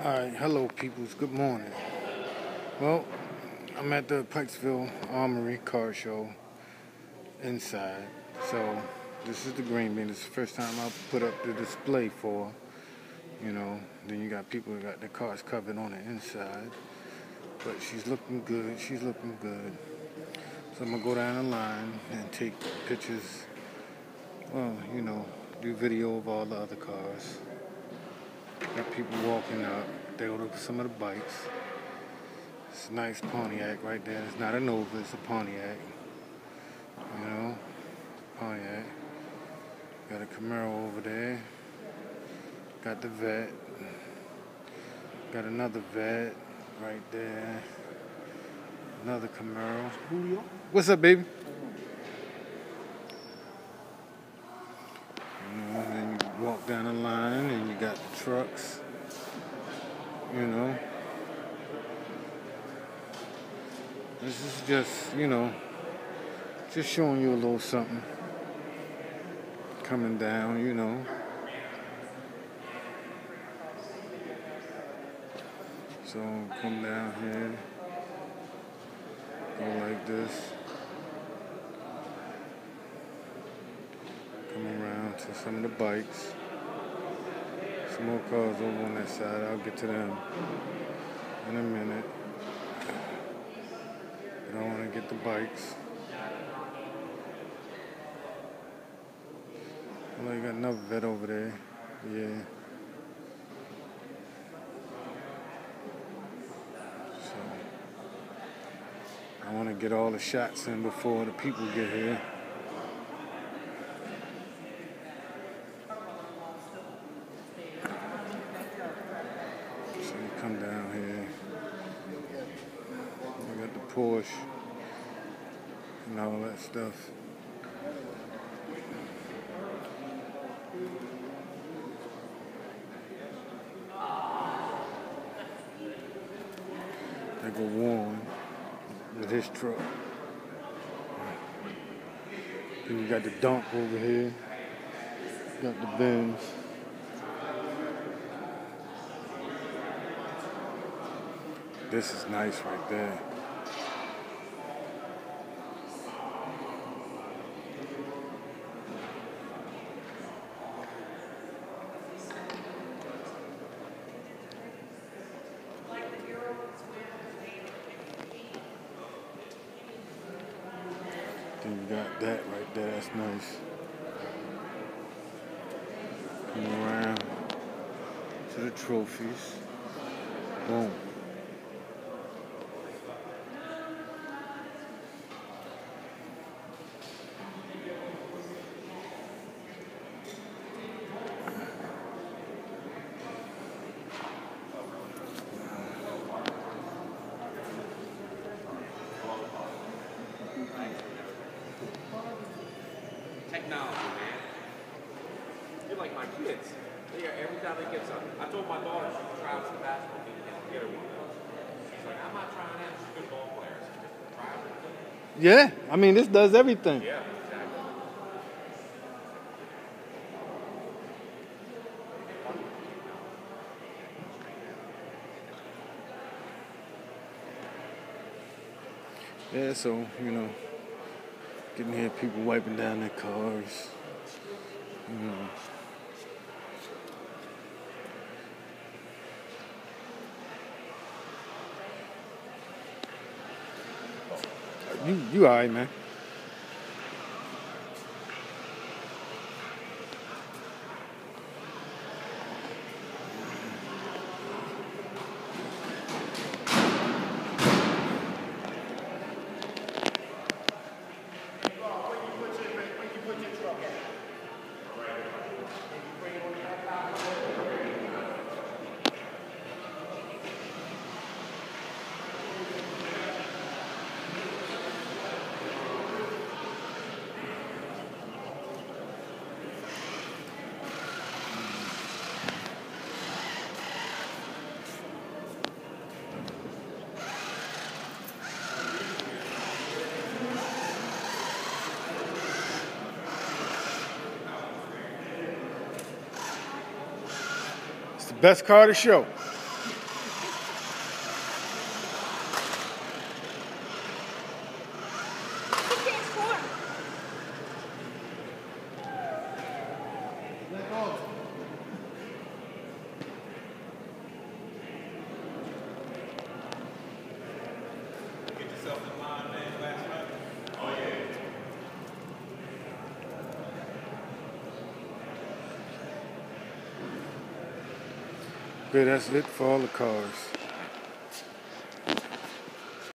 Alright, hello peoples, good morning. Well, I'm at the Pikesville Armory car show inside. So, this is the green bean. This is the first time I put up the display for, then you got people that got their cars covered on the inside. But she's looking good, So I'm gonna go down the line and take pictures, do video of all the other cars. Got people walking up. They go to some of the bikes. It's a nice Pontiac right there. It's not a Nova, it's a Pontiac. Pontiac. Got a Camaro over there. Got the Vet. Got another Vet right there. Another Camaro. Julio. What's up, baby? And you walk down the line and you got the trucks. This is just showing you a little something coming down, So come down here, go like this, come around to some of the bikes. Some more cars over on that side. I'll get to them in a minute. But I want to get the bikes. Oh, you got another Vet over there. Yeah. So I want to get all the shots in before the people get here. So you come down here. You got the Porsche and all that stuff. They go Warren with his truck. Then you got the Dump over here. Got the Benz. This is nice right there. Then you got that right there, that's nice. Come around to the trophies. Boom. Technology, man. You're like my kids. Every time they get something. I told my daughter she could try out some basketball team and get her one of those. She's like, I'm not trying that. She's a good ball player. So just try it. Yeah, I mean, this does everything. Yeah, exactly. Yeah, so, getting here, people wiping down their cars. You all right, man. Best car to show. Okay, that's it for all the cars.